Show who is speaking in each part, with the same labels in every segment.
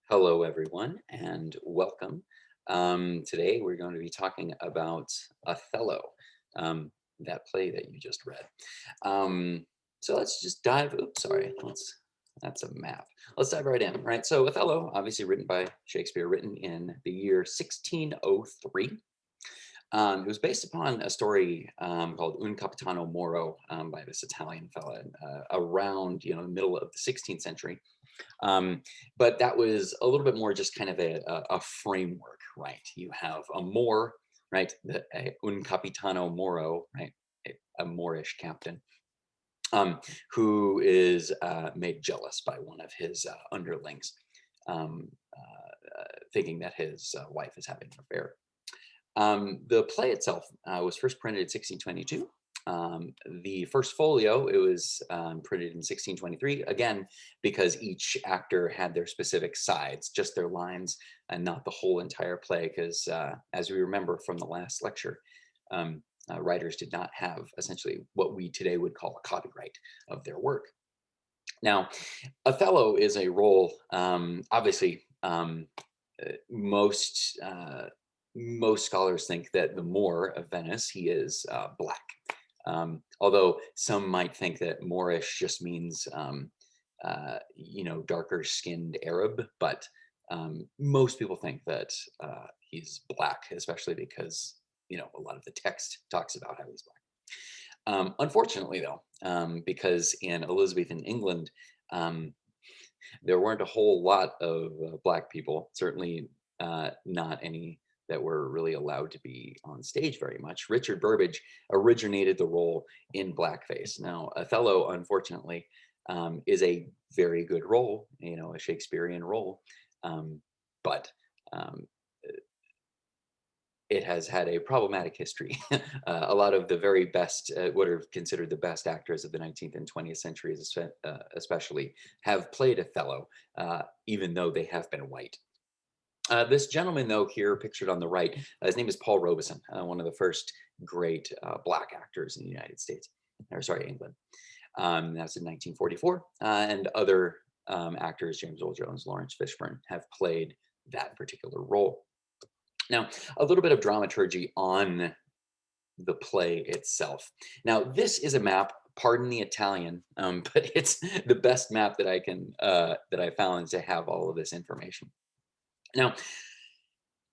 Speaker 1: Hello, everyone, and welcome. Today, we're going to be talking about Othello, that play that you just read. So let's just dive. Oops, sorry. That's a map. Let's dive right in. Right. So Othello, obviously written by Shakespeare, written in the year 1603. It was based upon a story called Un Capitano Moro by this Italian fella around the middle of the 16th century. um, but that was a little bit more just kind of a framework, right? You have a Moor, right? Un capitano Moro, right? A Moorish captain, who is made jealous by one of his underlings, thinking that his wife is having an affair. The play itself was first printed in 1622. The first folio, it was printed in 1623, again, because each actor had their specific sides, just their lines, and not the whole entire play, because as we remember from the last lecture, um, writers did not have essentially what we today would call a copyright of their work. Now, Othello is a role, obviously, most most scholars think that the Moor of Venice, he is black. Although some might think that Moorish just means, darker skinned Arab, but most people think that he's black, especially because, a lot of the text talks about how he's black. Unfortunately, though, because in Elizabethan England, um, there weren't a whole lot of black people, certainly not any that were really allowed to be on stage very much. Richard Burbage originated the role in blackface. Now, Othello, unfortunately, is a very good role, a Shakespearean role, um, but um, it has had a problematic history. A lot of the very best, what are considered the best actors of the 19th and 20th centuries, especially, have played Othello, even though they have been white. This gentleman, though, here pictured on the right, his name is Paul Robeson, one of the first great black actors in the United States, or sorry, England. That's in 1944, and other actors, James Earl Jones, Lawrence Fishburne, have played that particular role. Now, a little bit of dramaturgy on the play itself. Now, this is a map. Pardon the Italian, but it's the best map that I found to have all of this information. Now,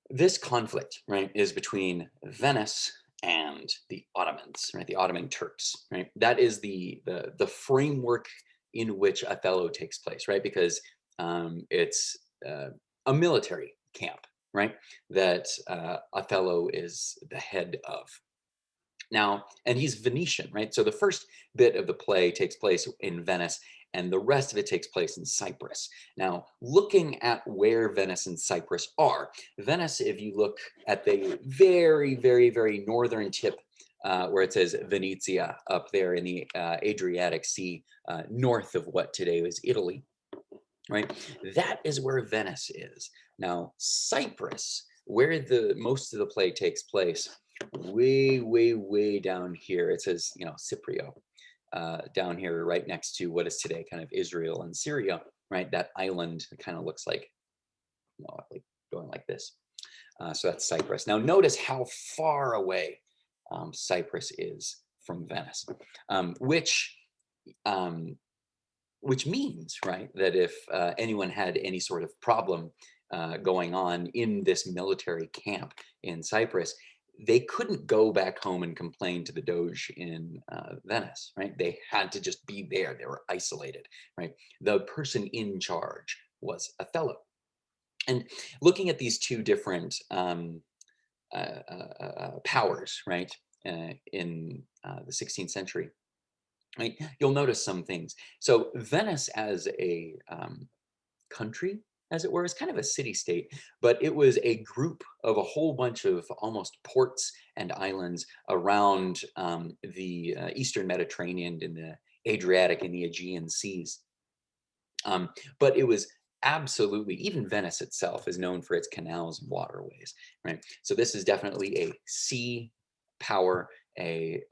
Speaker 1: this conflict, right, is between Venice and the Ottomans, right, the Ottoman Turks, right. That is the framework in which Othello takes place, right, because it's a military camp, right, that Othello is the head of. Now, and he's Venetian, right? So the first bit of the play takes place in Venice, and the rest of it takes place in Cyprus. Now, looking at where Venice and Cyprus are, Venice, if you look at the very, very, very northern tip, where it says Venezia up there in the Adriatic Sea, north of what today is Italy, right? That is where Venice is. Now, Cyprus, where the most of the play takes place, way, way, way down here. It says, Cyprio, down here, right next to what is today kind of Israel and Syria, right? That island kind of looks like going like this. So that's Cyprus. Now, notice how far away Cyprus is from Venice, which um, which means, right, that if anyone had any sort of problem going on in this military camp in Cyprus, they couldn't go back home and complain to the Doge in Venice, right? They had to just be there. They were isolated, right? The person in charge was Othello. And looking at these two different powers, right, in the 16th century, right, you'll notice some things. So Venice as a country, as it were, is kind of a city state, but it was a group of a whole bunch of almost ports and islands around the Eastern Mediterranean and the Adriatic and the Aegean seas. But it was absolutely, even Venice itself is known for its canals and waterways, right? So this is definitely a sea power, a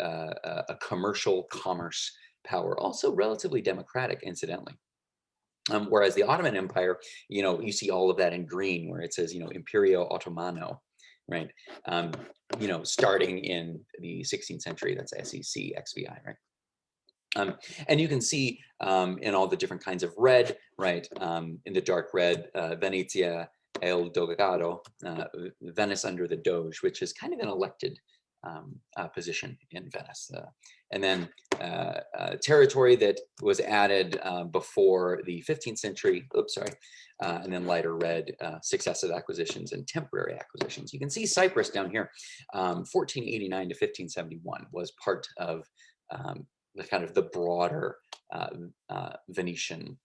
Speaker 1: commercial commerce power, also relatively democratic, incidentally. Whereas the Ottoman Empire, you see all of that in green where it says, Imperio Ottomano, right? Um, starting in the 16th century, that's SECXVI, right? And you can see in all the different kinds of red, right? In the dark red, Venezia el Dogado, Venice under the Doge, which is kind of an elected position in Venice. And then territory that was added before the 15th century, oops, sorry, and then lighter red, successive acquisitions and temporary acquisitions. You can see Cyprus down here, 1489 to 1571 was part of the kind of the broader Venetian,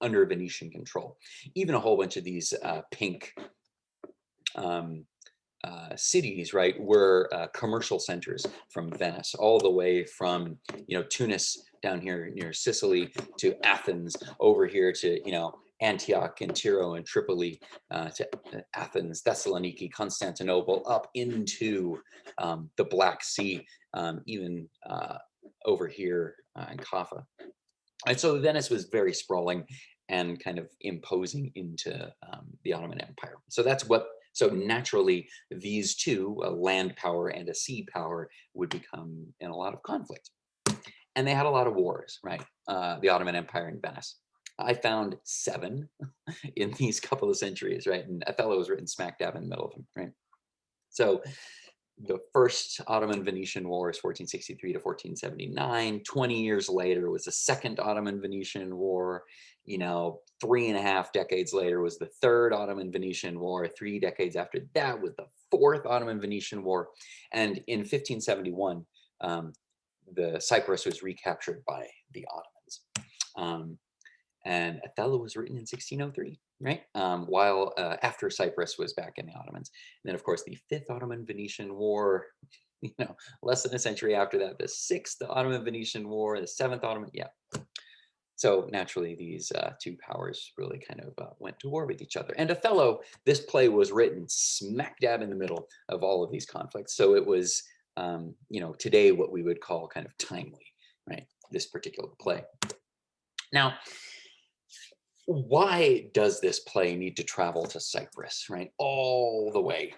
Speaker 1: under Venetian control. Even a whole bunch of these pink um, cities, right, were commercial centers from Venice, all the way from, Tunis down here near Sicily to Athens, over here to, Antioch and Tiro and Tripoli, to Athens, Thessaloniki, Constantinople, up into the Black Sea, even over here in Kaffa. And so Venice was very sprawling and kind of imposing into the Ottoman Empire. So naturally, these two, a land power and a sea power, would become in a lot of conflict. And they had a lot of wars, right? The Ottoman Empire and Venice. I found 7 in these couple of centuries, right? And Othello was written smack dab in the middle of them, right? So the first Ottoman-Venetian War is 1463 to 1479. 20 years later was the second Ottoman-Venetian War. 3.5 decades later was the third Ottoman-Venetian War. 3 decades after that was the fourth Ottoman-Venetian War. And in 1571, the Cyprus was recaptured by the Ottomans. And Othello was written in 1603, right? While after Cyprus was back in the Ottomans. And then, of course, the Fifth Ottoman-Venetian War, less than a century after that, the Sixth Ottoman-Venetian War, the Seventh Ottoman, yeah. So naturally, these two powers really kind of went to war with each other. And Othello, this play was written smack dab in the middle of all of these conflicts. So it was, today what we would call kind of timely, right? This particular play. Now, why does this play need to travel to Cyprus, right? All the way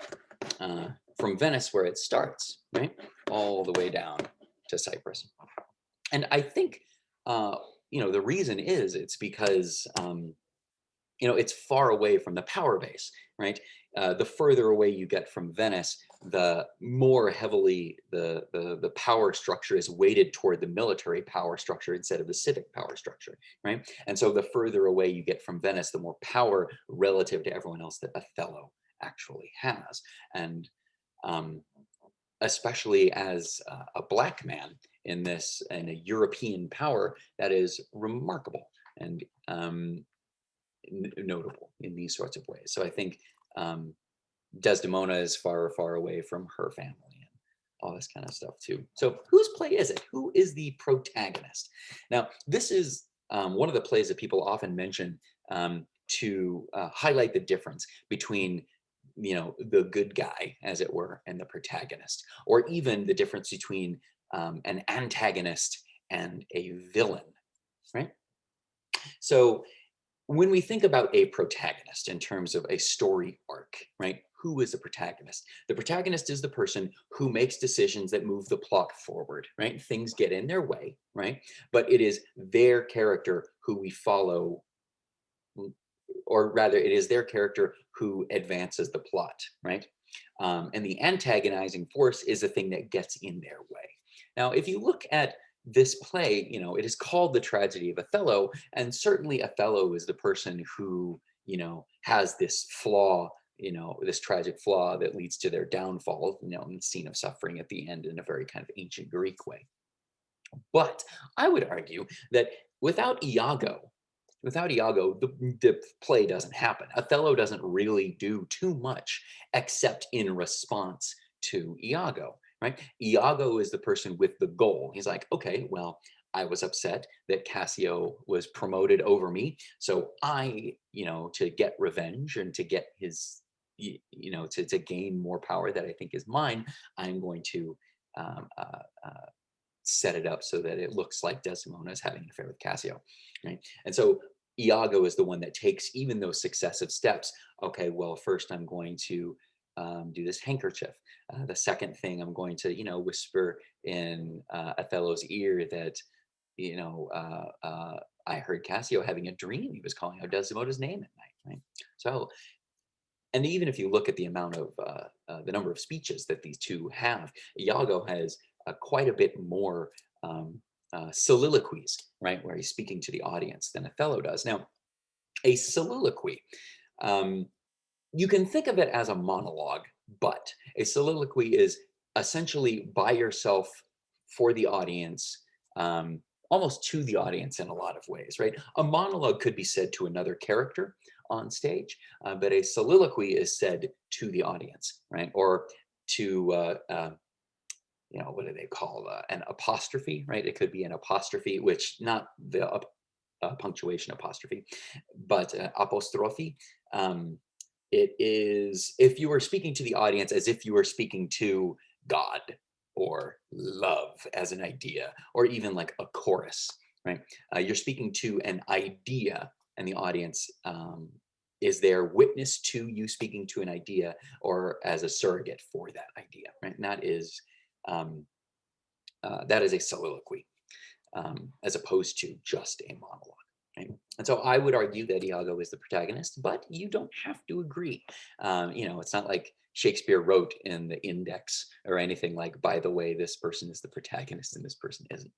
Speaker 1: from Venice, where it starts, right? All the way down to Cyprus. And I think, the reason is it's because, it's far away from the power base, right? The further away you get from Venice, the more heavily the power structure is weighted toward the military power structure instead of the civic power structure, right? And so the further away you get from Venice, the more power relative to everyone else that Othello actually has. And especially as a Black man in a European power, that is remarkable and notable in these sorts of ways. So I think Desdemona is far, far away from her family and all this kind of stuff too. So whose play is it? Who is the protagonist? Now, this is one of the plays that people often mention to highlight the difference between the good guy, as it were, and the protagonist, or even the difference between an antagonist and a villain, right? So when we think about a protagonist in terms of a story arc, right? Who is the protagonist? The protagonist is the person who makes decisions that move the plot forward, right? Things get in their way, right? But it is their character who we follow, or rather, it is their character who advances the plot, right? And the antagonizing force is the thing that gets in their way. Now, if you look at this play, it is called The Tragedy of Othello, and certainly Othello is the person who, has this flaw, this tragic flaw that leads to their downfall, in the scene of suffering at the end in a very kind of ancient Greek way. But I would argue that without Iago, the play doesn't happen. Othello doesn't really do too much except in response to Iago, right? Iago is the person with the goal. He's like, okay, well, I was upset that Cassio was promoted over me. So I, to get revenge and to get his, to gain more power that I think is mine, I'm going to set it up so that it looks like Desdemona is having an affair with Cassio, right? And so Iago is the one that takes even those successive steps. Okay, well, first I'm going to do this handkerchief. The second thing, I'm going to, whisper in Othello's ear that, you know, I heard Cassio having a dream. He was calling out Desdemona's name at night, right? So, and even if you look at the amount of the number of speeches that these two have, Iago has quite a bit more soliloquies, right, where he's speaking to the audience than Othello does. Now, a soliloquy, um, you can think of it as a monologue, but a soliloquy is essentially by yourself for the audience, almost to the audience in a lot of ways, right? A monologue could be said to another character on stage, but a soliloquy is said to the audience, right? Or to, what do they call an apostrophe, right? It could be an apostrophe, which not the punctuation apostrophe, but apostrophe. It is if you were speaking to the audience as if you were speaking to God or love as an idea, or even like a chorus, right? You're speaking to an idea, and the audience is there witness to you speaking to an idea or as a surrogate for that idea, right? And um, that is a soliloquy, as opposed to just a monologue. Right? And so I would argue that Iago is the protagonist, but you don't have to agree. It's not like Shakespeare wrote in the index or anything like, by the way, this person is the protagonist and this person isn't.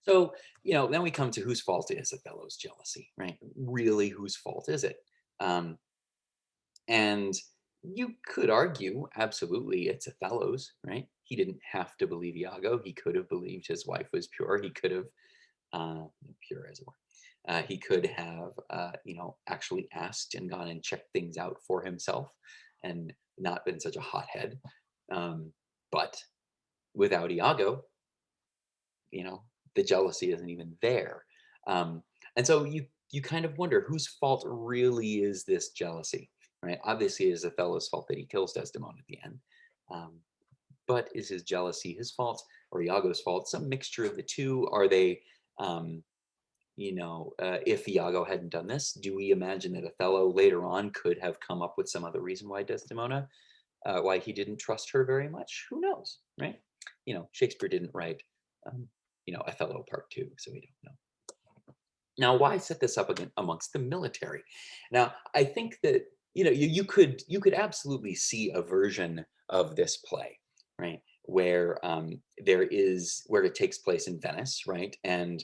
Speaker 1: So, then we come to whose fault is Othello's jealousy, right? Really, whose fault is it? Um, and you could argue, absolutely, it's Othello's, right? He didn't have to believe Iago. He could have believed his wife was pure. He could have, pure as it were. He could have, actually asked and gone and checked things out for himself and not been such a hothead. But without Iago, you know, the jealousy isn't even there. Um, and so you kind of wonder whose fault really is this jealousy, right? Obviously, it is Othello's fault that he kills Desdemona at the end. Um, but is his jealousy his fault or Iago's fault? Some mixture of the two. Are they, um, if Iago hadn't done this, do we imagine that Othello later on could have come up with some other reason why Desdemona, why he didn't trust her very much? Who knows, right? Shakespeare didn't write, um, Othello Part Two, so we don't know. Now, why set this up again amongst the military? Now, I think that you could absolutely see a version of this play, right, where where it takes place in Venice, right, and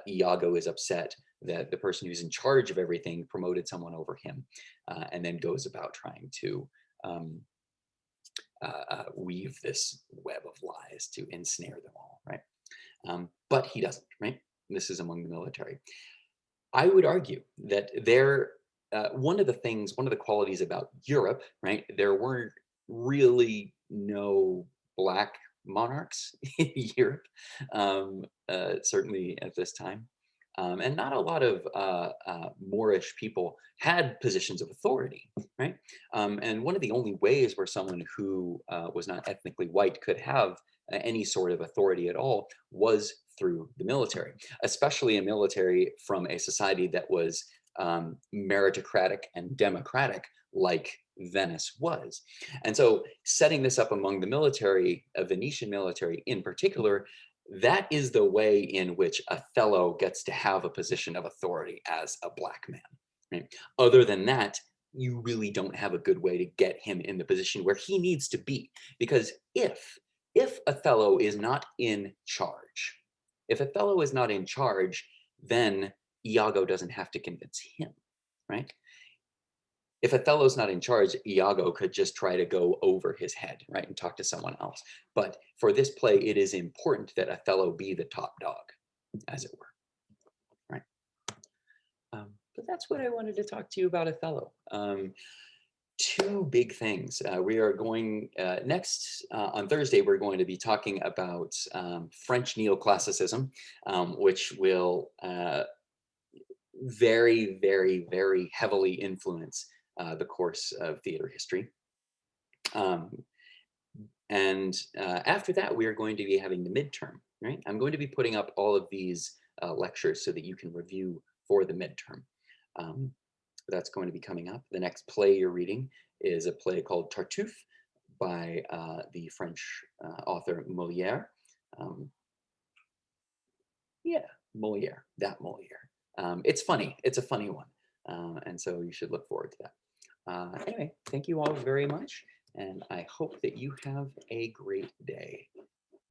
Speaker 1: Iago is upset that the person who's in charge of everything promoted someone over him, and then goes about trying to um, weave this web of lies to ensnare them all, right? But he doesn't, right? This is among the military. I would argue that one of the qualities about Europe, right? There weren't really no black monarchs in Europe, certainly at this time. And not a lot of Moorish people had positions of authority, right? And one of the only ways where someone who was not ethnically white could have any sort of authority at all was through the military, especially a military from a society that was meritocratic and democratic like Venice was. And so setting this up among the military, a Venetian military in particular, that is the way in which Othello gets to have a position of authority as a black man. Right? Other than that, you really don't have a good way to get him in the position where he needs to be. Because if Othello is not in charge, if Othello is not in charge, then Iago doesn't have to convince him, right? If Othello's not in charge, Iago could just try to go over his head, right, and talk to someone else. But for this play, it is important that Othello be the top dog, as it were, right? But that's what I wanted to talk to you about Othello. Two big things. We are going next on Thursday. We're going to be talking about French neoclassicism, which will very, very, very heavily influence the course of theater history. Um, And after that, we are going to be having the midterm, right? I'm going to be putting up all of these lectures so that you can review for the midterm. Um, that's going to be coming up. The next play you're reading is a play called Tartuffe by the French author Molière. Um, yeah, Molière, that Molière. It's funny. It's a funny one. And so you should look forward to that. Anyway, thank you all very much. And I hope that you have a great day.